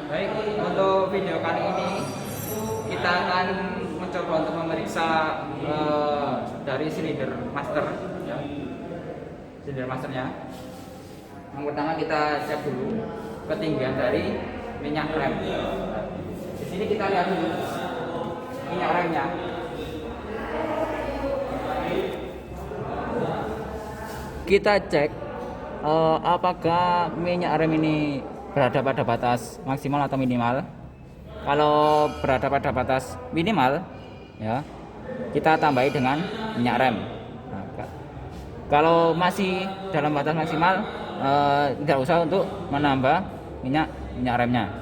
Baik, untuk video kali ini kita akan mencoba untuk memeriksa dari silinder master, ya. Silinder masternya. Yang pertama kita cek dulu ketinggian dari minyak rem. Di sini kita lihat dulu minyak remnya. Kita cek apakah minyak rem ini berada pada batas maksimal atau minimal. Kalau berada pada batas minimal, ya kita tambahi dengan minyak rem. Nah, kalau masih dalam batas maksimal, tidak usah untuk menambah minyak remnya.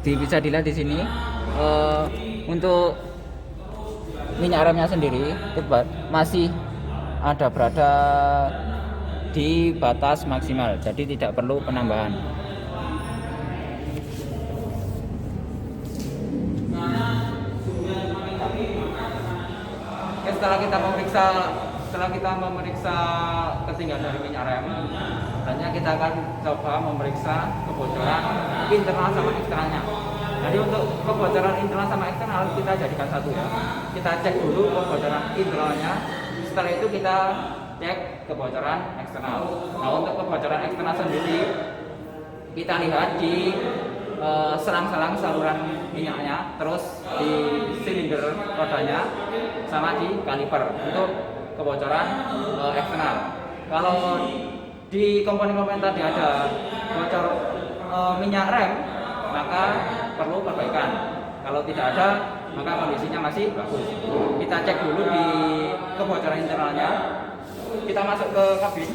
Bisa dilihat di sini untuk minyak remnya sendiri masih ada berada di batas maksimal, jadi tidak perlu penambahan. Oke, setelah kita memeriksa ketinggian dari minyak rem, selanjutnya kita akan coba memeriksa kebocoran internal sama eksternalnya. Jadi untuk kebocoran internal sama eksternal kita jadikan satu, ya. Kita cek dulu kebocoran internalnya, setelah itu kita cek kebocoran eksternal. Nah, untuk kebocoran eksternal sendiri kita lihat di selang-selang saluran minyaknya, terus di silinder rodanya, sama di kaliper untuk kebocoran eksternal. Kalau di komponen-komponen tadi ada bocor minyak rem, maka perlu perbaikan. Kalau tidak ada, maka kondisinya masih bagus. Kita cek dulu di kebocoran internalnya. Kita masuk ke kabin.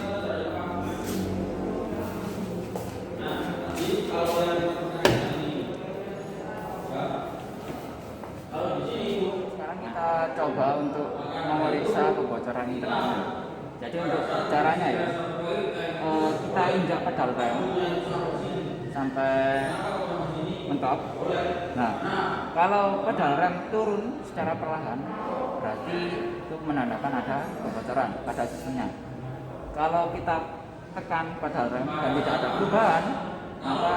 Sekarang kita coba untuk memeriksa kebocoran internal. Jadi untuk caranya, ya, kita injak pedal rem sampai mentok. Nah, kalau pedal rem turun secara perlahan, berarti itu menandakan ada kebocoran pada sistemnya. Kalau kita tekan pedal rem dan tidak ada perubahan, maka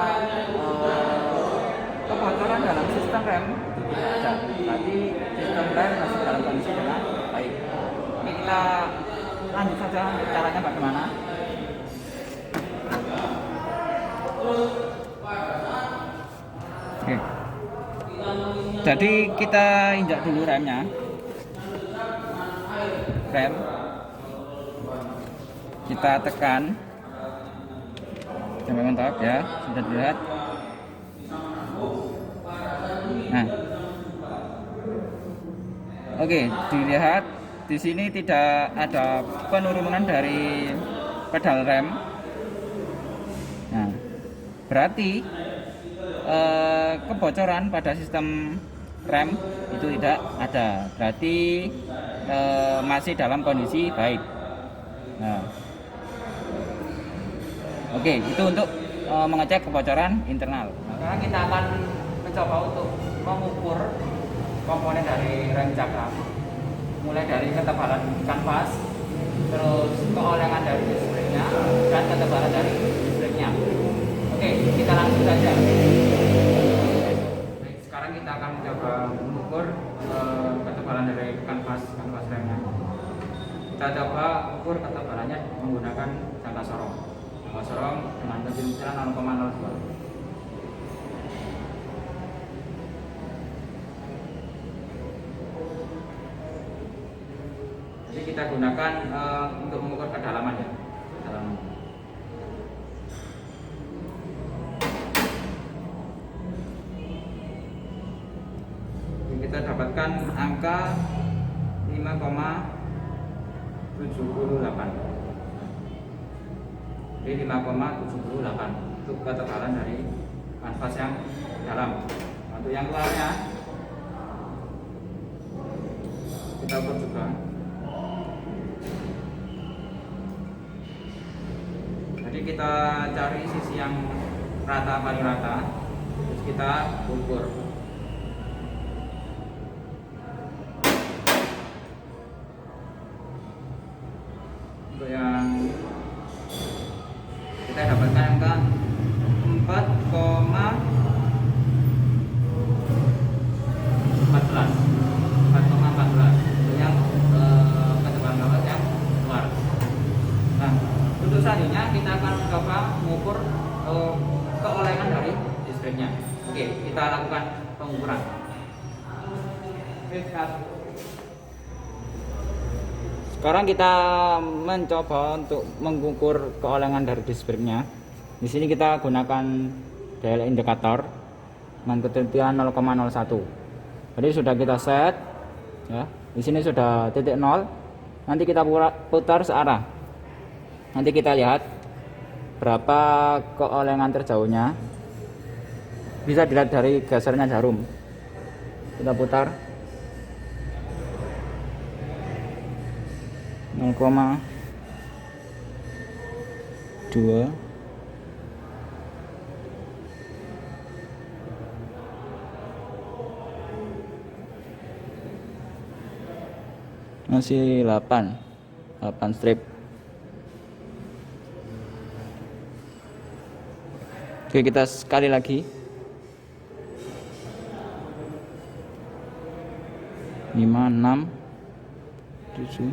kebocoran dalam sistem rem itu tidak ada. Berarti sistem rem masih dalam kondisi dengan baik. Ini kita lanjut saja caranya bagaimana. Oke. Jadi kita injak dulu remnya. Rem. Kita tekan sampai mentok, ya. Sudah dilihat. Nah. Oke, dilihat di sini tidak ada penurunan dari pedal rem. Nah, berarti kebocoran pada sistem rem itu tidak ada. Berarti masih dalam kondisi baik. Nah, oke, itu untuk mengecek kebocoran internal. Sekarang kita akan mencoba untuk mengukur komponen dari rem cakram, mulai dari ketebalan kanvas, terus keolengan dari displaynya, dan ketebalan dari displaynya. Oke, kita langsung saja. Baik, sekarang kita akan mencoba mengukur ketebalan dari kanvas remnya. Kita coba ukur ketebalannya menggunakan jangka sorong. Jangka sorong dengan kejentuhan 0,02. Jadi kita gunakan untuk mengukur kedalaman, ya. Kedalaman. Jadi kita dapatkan angka 5,78. Jadi 5,78 untuk ketebalan dari kanvas yang dalam. Untuk yang luarnya kita ukur juga. Jadi kita cari sisi yang rata, paling rata, terus kita ukur. Untuk yang kita dapatkan angka 4,5 braknya. Oke, kita lakukan pengukuran. Sekarang kita mencoba untuk mengukur keolengan dari disc braknya. Di sini kita gunakan dial indikator dengan ketentuan 0,01. Jadi sudah kita set, ya. Di sini sudah titik 0. Nanti kita putar searah. Nanti kita lihat berapa keolengan terjauhnya. Bisa dilihat dari gesernya jarum. Kita putar 0,2. Masih 8 strip. Oke, kita sekali lagi. 5, 6, 7.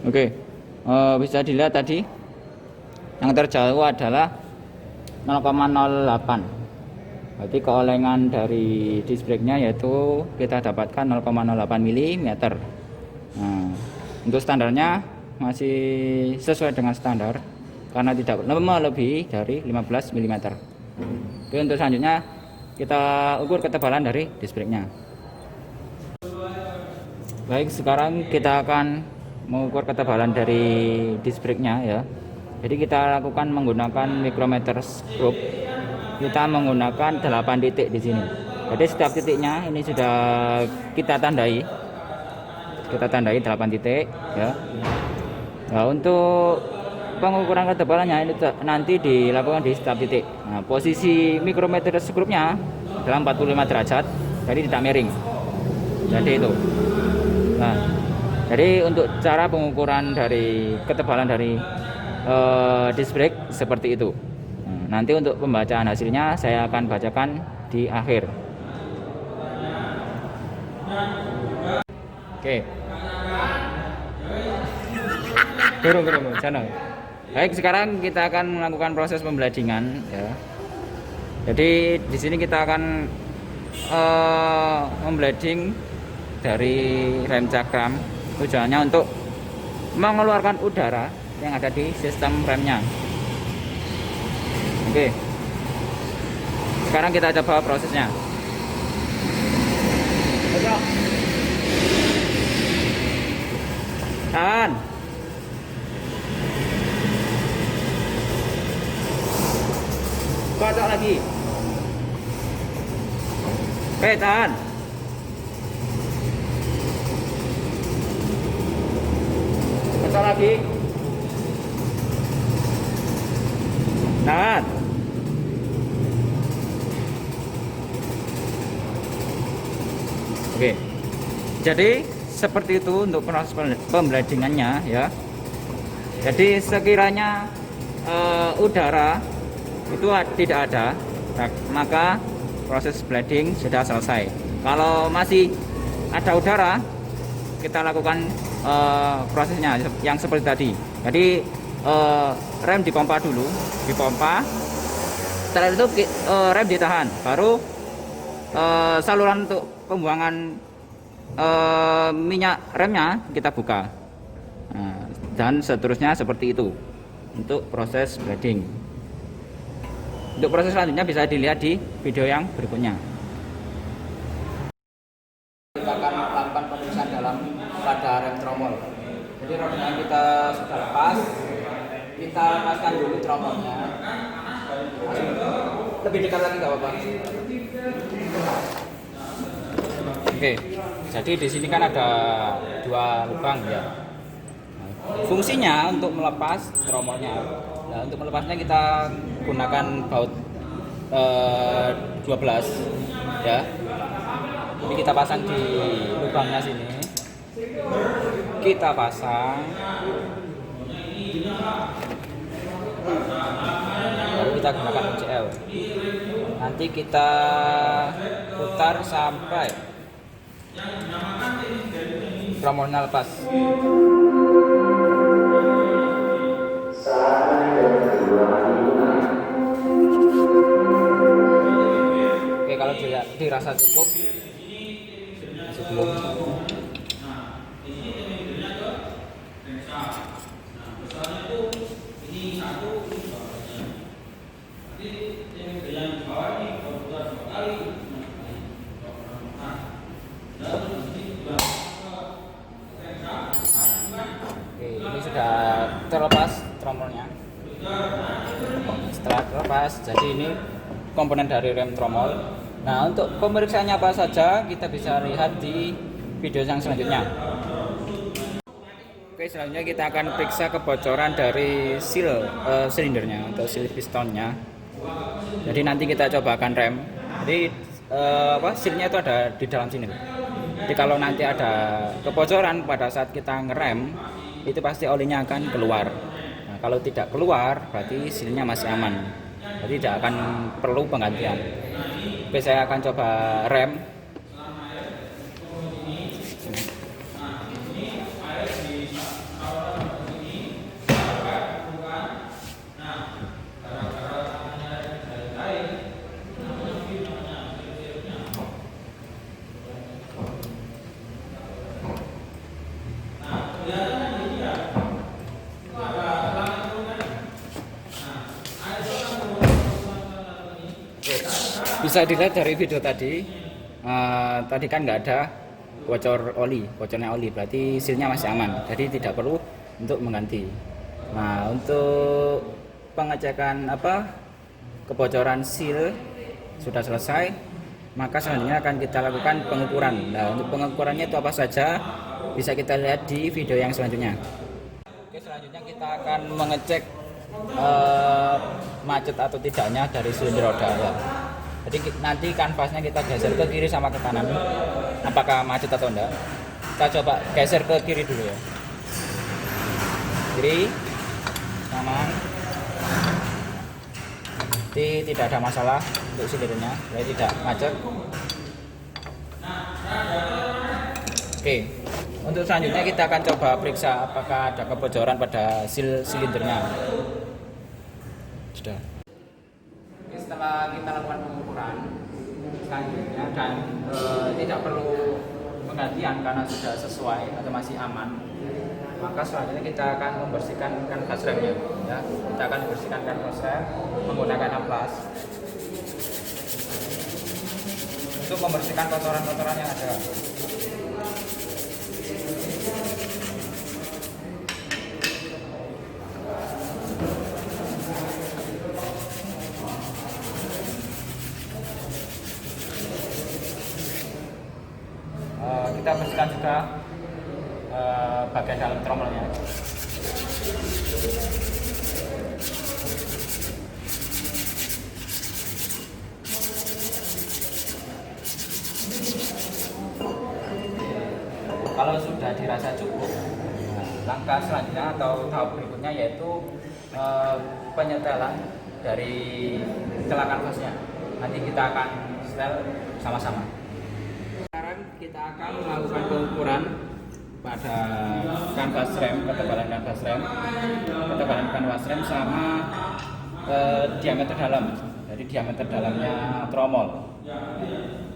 Oke, bisa dilihat tadi yang terjauh adalah 0,08. Berarti keolengan dari disc braknya yaitu kita dapatkan 0,08 mm. Nah, untuk standarnya masih sesuai dengan standar karena tidak melebihi dari 15 mm. Oke, untuk selanjutnya kita ukur ketebalan dari disc braknya. Baik, sekarang kita akan mengukur ketebalan dari disc braknya, ya. Jadi kita lakukan menggunakan micrometer scope. Kita menggunakan 8 titik di sini. Jadi setiap titiknya ini sudah kita tandai. Kita tandai 8 titik, ya. Nah, untuk pengukuran ketebalannya ini nanti dilakukan di setiap titik. Nah, posisi micrometer scope-nya dalam 45 derajat, jadi tidak miring. Jadi itu. Nah, jadi untuk cara pengukuran dari ketebalan dari disc brake seperti itu. Nanti untuk pembacaan hasilnya saya akan bacakan di akhir. Oke. Turun sana. Baik, sekarang kita akan melakukan proses pembladingan, ya. Jadi di sini kita akan memblading dari rem cakram. Tujuannya untuk mengeluarkan udara yang ada di sistem remnya. Oke. Sekarang kita coba prosesnya. Tahan. Kocok lagi. Oke, tahan. Kocok lagi. Tahan. Oke. Jadi seperti itu untuk proses pembladingannya, ya. Jadi sekiranya udara itu tidak ada, maka proses blading sudah selesai. Kalau masih ada udara, kita lakukan prosesnya yang seperti tadi. Jadi rem dipompa dulu, setelah itu rem ditahan, baru saluran untuk pembuangan minyak remnya kita buka. Nah, dan seterusnya seperti itu untuk proses blading. Untuk proses selanjutnya bisa dilihat di video yang berikutnya. Kita akan melakukan pemeriksaan dalam pada rem tromol. Jadi rodanya kita sudah lepas, kita lepaskan dulu tromolnya. Lebih dekat lagi nggak apa-apa. Oke, jadi di sini kan ada 2 lubang, ya. Fungsinya untuk melepas tromolnya. Nah, untuk melepasnya kita gunakan baut 12, ya. Ini kita pasang di lubangnya sini. Kita pasang. baru kita gunakan kunci L. Nanti kita putar sampai tromolnya lepas. Oke, kalau dirasa cukup, masih belum. Oke, ini sudah terlepas tromolnya. Setelah terlepas, jadi ini komponen dari rem tromol. Nah, untuk pemeriksaannya apa saja kita bisa lihat di video yang selanjutnya. Oke, selanjutnya kita akan periksa kebocoran dari seal silindernya atau seal pistonnya. Jadi nanti kita cobakan rem. Jadi sealnya itu ada di dalam sini. Jadi kalau nanti ada kebocoran pada saat kita ngerem, itu pasti olinya akan keluar. Nah, kalau tidak keluar, berarti sealnya masih aman. Jadi tidak akan perlu penggantian. Oke, saya akan coba rem. Bisa dilihat dari video tadi, tadi kan nggak ada bocornya oli, berarti sealnya masih aman, jadi tidak perlu untuk mengganti. Nah, untuk pengecekan kebocoran seal sudah selesai, maka selanjutnya akan kita lakukan pengukuran. Nah, untuk pengukurannya itu apa saja bisa kita lihat di video yang selanjutnya. Oke, selanjutnya kita akan mengecek macet atau tidaknya dari silinder roda ya. Jadi nanti kanvasnya kita geser ke kiri sama ke kanan, apakah macet atau enggak. Kita coba geser ke kiri dulu ya. Kiri, kanan. Jadi tidak ada masalah untuk silindernya, jadi tidak macet. Oke, untuk selanjutnya kita akan coba periksa apakah ada kebocoran pada seal silindernya. Sudah. Setelah kita lakukan pengukuran selanjutnya dan tidak perlu penggantian karena sudah sesuai atau masih aman, maka selanjutnya kita akan membersihkan kanvas remnya ya. Kita akan membersihkan kanvas rem menggunakan amplas untuk membersihkan kotoran-kotoran yang ada. Kita bersihkan juga bagian dalam tromolnya. Kalau sudah dirasa cukup, langkah selanjutnya atau tahap berikutnya yaitu penyetelan dari celah kanvasnya. Nanti kita akan setel sama-sama. Kita akan melakukan pengukuran pada kanvas rem, ketebalan kanvas rem sama diameter dalam. Jadi diameter dalamnya tromol.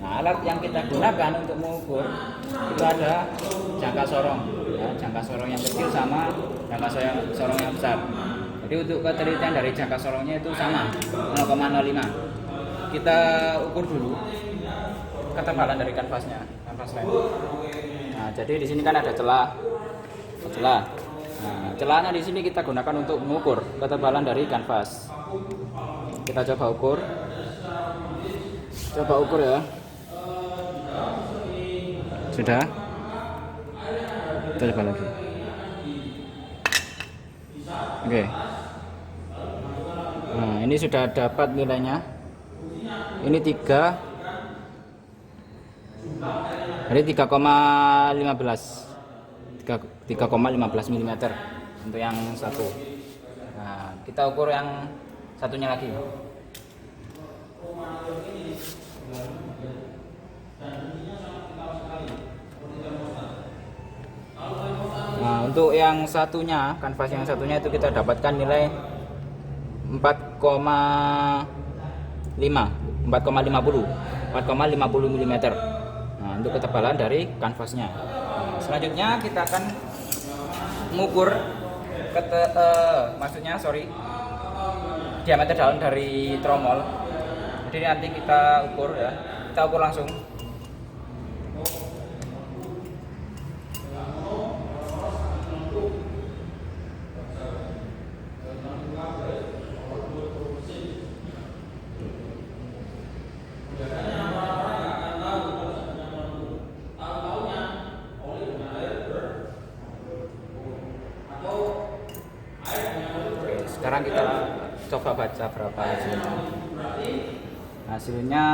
Nah, alat yang kita gunakan untuk mengukur itu ada jangka sorong, ya, jangka sorong yang kecil sama jangka sorong yang besar. Jadi untuk ketelitian dari jangka sorongnya itu sama 0,05. Kita ukur dulu ketebalan dari kanvasnya, kanvas rem. Nah, jadi di sini kan ada celah. Nah, celahnya di sini kita gunakan untuk mengukur ketebalan dari kanvas. Kita coba ukur. Coba ukur ya. Sudah. Kita coba lagi. Oke. Nah, ini sudah dapat nilainya. Ini 3. Jadi 3,15 mm untuk yang satu. Nah, kita ukur yang satunya lagi. Nah, untuk yang satunya, kanvas yang satunya itu kita dapatkan nilai 4,50 mm. Nah, untuk ketebalan dari kanvasnya. Selanjutnya kita akan mengukur diameter dalam dari tromol. Jadi nanti kita ukur ya, kita ukur langsung. Sekarang kita coba baca berapa hasilnya. Hasilnya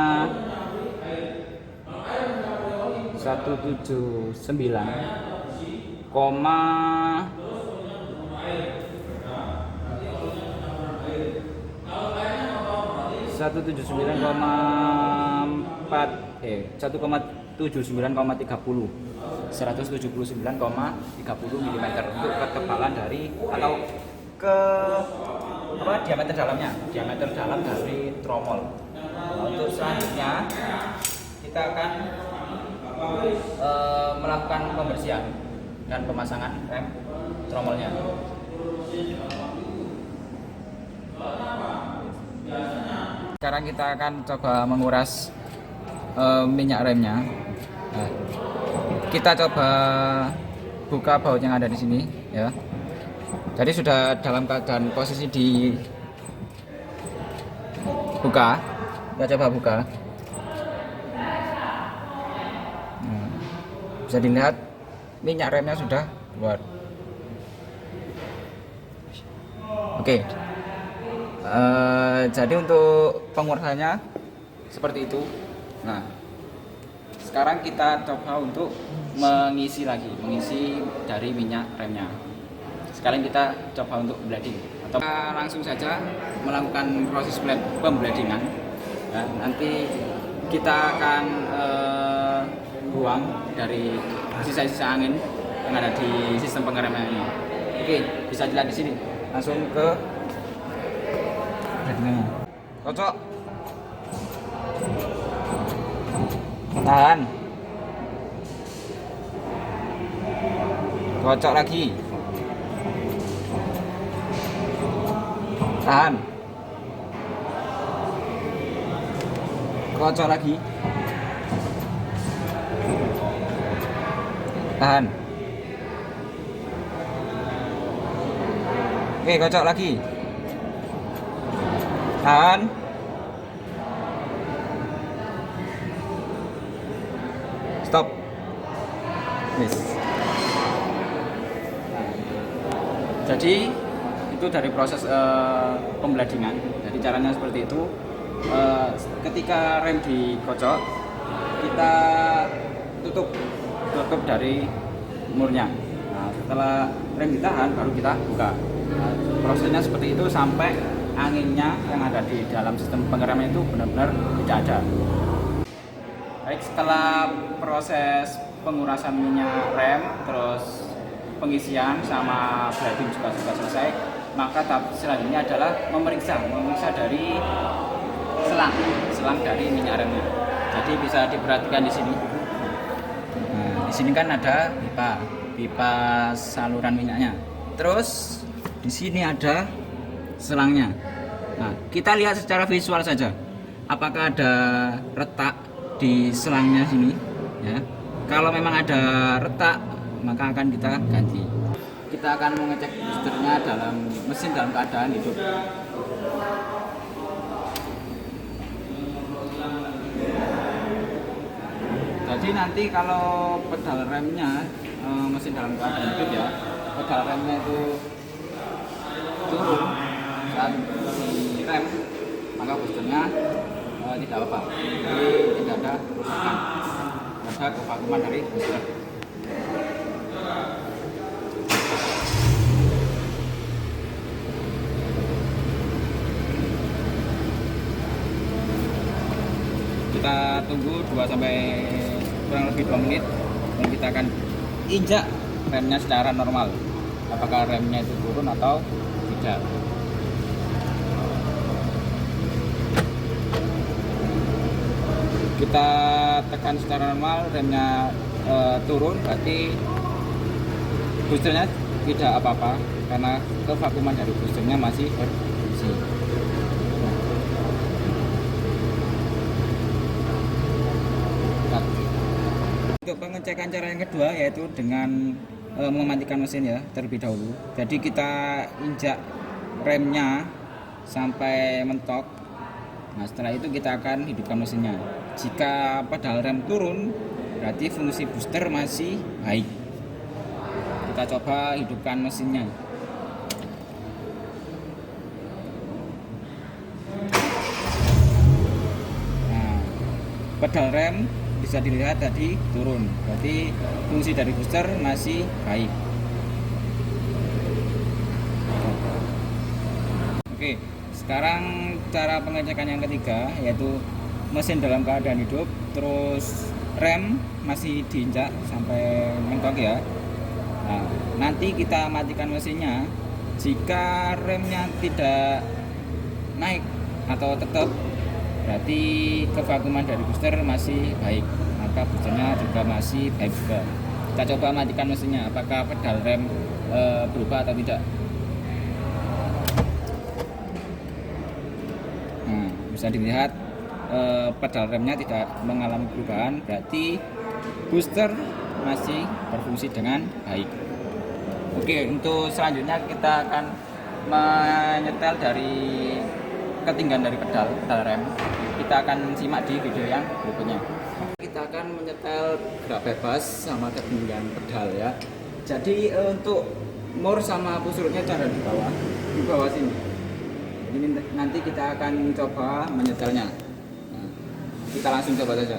179,30 mm untuk ketebalan dari atau diameter dalam dari tromol. Nah, untuk selanjutnya kita akan melakukan pembersihan dan pemasangan rem tromolnya. Sekarang kita akan coba menguras minyak remnya. Nah, kita coba buka baut yang ada di sini ya. Jadi sudah dalam keadaan posisi dibuka. Kita coba buka. Nah, bisa dilihat minyak remnya sudah keluar. Oke. Jadi untuk pengurasannya seperti itu. Nah, sekarang kita coba untuk mengisi dari minyak remnya. Sekalian kita coba untuk blading atau langsung saja melakukan proses pembladingan. Nah, nanti kita akan buang dari sisa-sisa angin yang ada di sistem pengereman ini. Oke, bisa dilihat di sini. Langsung ke bladingannya. Kocok. Tahan. Kocok lagi. Tahan. Kocok lagi. Tahan. Oke, kocok lagi. Tahan. Stop. Yes. Jadi itu dari proses pembladingan. Jadi caranya seperti itu. Ketika rem dikocok, kita tutup dari murnya. Nah, setelah rem ditahan, baru kita buka. Nah, prosesnya seperti itu sampai anginnya yang ada di dalam sistem pengereman itu benar-benar tidak ada. Baik, setelah proses pengurasan minyak rem, terus pengisian sama blading juga sudah selesai, maka tahap selanjutnya adalah memeriksa dari selang dari minyak remnya. Jadi bisa diperhatikan di sini. Nah, di sini kan ada pipa saluran minyaknya. Terus di sini ada selangnya. Nah, kita lihat secara visual saja. Apakah ada retak di selangnya sini? Ya. Kalau memang ada retak, maka akan kita ganti. Kita akan mengecek boosternya mesin dalam keadaan hidup. Jadi nanti kalau pedal remnya mesin dalam keadaan hidup ya, pedal remnya itu turun saat direm, maka boosternya tidak apa-apa. Jadi tidak ada kerusakan, ada kevakuman dari booster. Kita tunggu 2 sampai kurang lebih 2 menit dan kita akan injak remnya secara normal. Apakah remnya itu turun atau tidak. Kita tekan secara normal, remnya turun, berarti boosternya tidak apa-apa karena kevakuman dari boosternya masih berfungsi. Untuk pengecekan cara yang kedua yaitu dengan mematikan mesin ya terlebih dahulu. Jadi kita injak remnya sampai mentok. Nah setelah itu kita akan hidupkan mesinnya. Jika pedal rem turun, berarti fungsi booster masih baik. Kita coba hidupkan mesinnya. Nah, pedal rem bisa dilihat tadi turun, berarti fungsi dari booster masih baik. Oke, sekarang cara pengecekan yang ketiga yaitu mesin dalam keadaan hidup, terus rem masih diinjak sampai mentok ya. Nah, nanti kita matikan mesinnya. Jika remnya tidak naik atau tetap, berarti kevakuman dari booster masih baik, maka boosternya juga masih baik juga. Kita coba matikan mesinnya, apakah pedal rem berubah atau tidak. Nah, bisa dilihat pedal remnya tidak mengalami perubahan, berarti booster masih berfungsi dengan baik. Oke, untuk selanjutnya kita akan menyetel dari ketinggian dari pedal rem. Kita akan simak di video yang berikutnya. Kita akan menyetel gerak bebas sama ketinggian pedal ya. Jadi untuk mur sama push-rotnya ada di bawah sini. Ini nanti kita akan coba menyetelnya. Nah, kita langsung coba saja.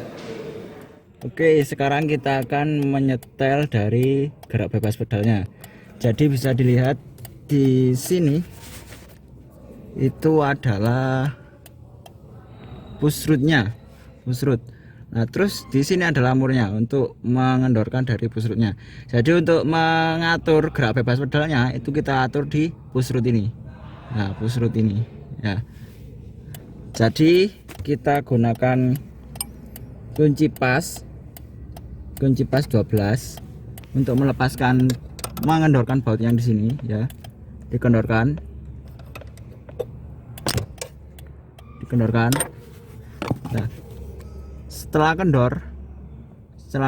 Oke, sekarang kita akan menyetel dari gerak bebas pedalnya. Jadi bisa dilihat di sini itu adalah push rootnya, push root. Nah, terus di sini adalah murnya untuk mengendorkan dari push rootnya. Jadi untuk mengatur gerak bebas pedalnya itu kita atur di push root ini. Nah, push root ini ya. Jadi kita gunakan kunci pas 12 untuk melepaskan, mengendorkan baut yang di sini ya. Dikendorkan. Nah, setelah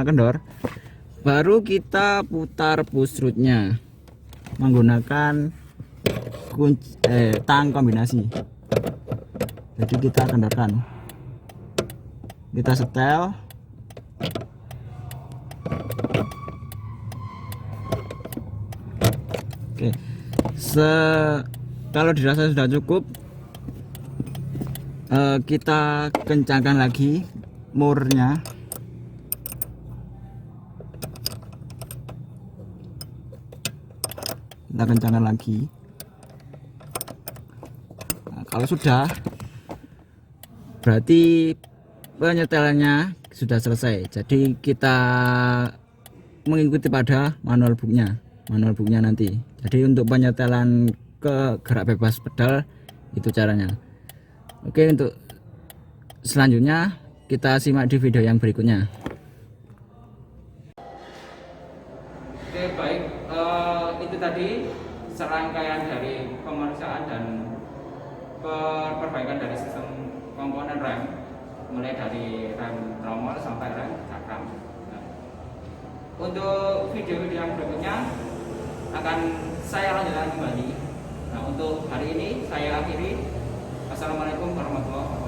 kendor baru kita putar push rootnya menggunakan kunci tang kombinasi. Jadi kita kendorkan, kita setel. Oke, kalau dirasa sudah cukup, kita kencangkan lagi murnya. Kita kencangkan lagi. Nah, kalau sudah, berarti penyetelannya sudah selesai. Jadi kita mengikuti pada manual booknya nanti. Jadi untuk penyetelan ke gerak bebas pedal itu caranya. Oke, untuk selanjutnya kita simak di video yang berikutnya. Oke, baik, itu tadi serangkaian dari pemeriksaan dan perbaikan dari sistem komponen rem, mulai dari rem tromol sampai rem cakram. Nah, untuk video-video yang berikutnya akan saya lanjutkan kembali. Nah, untuk hari ini saya akhiri. Assalamualaikum warahmatullahi wabarakatuh.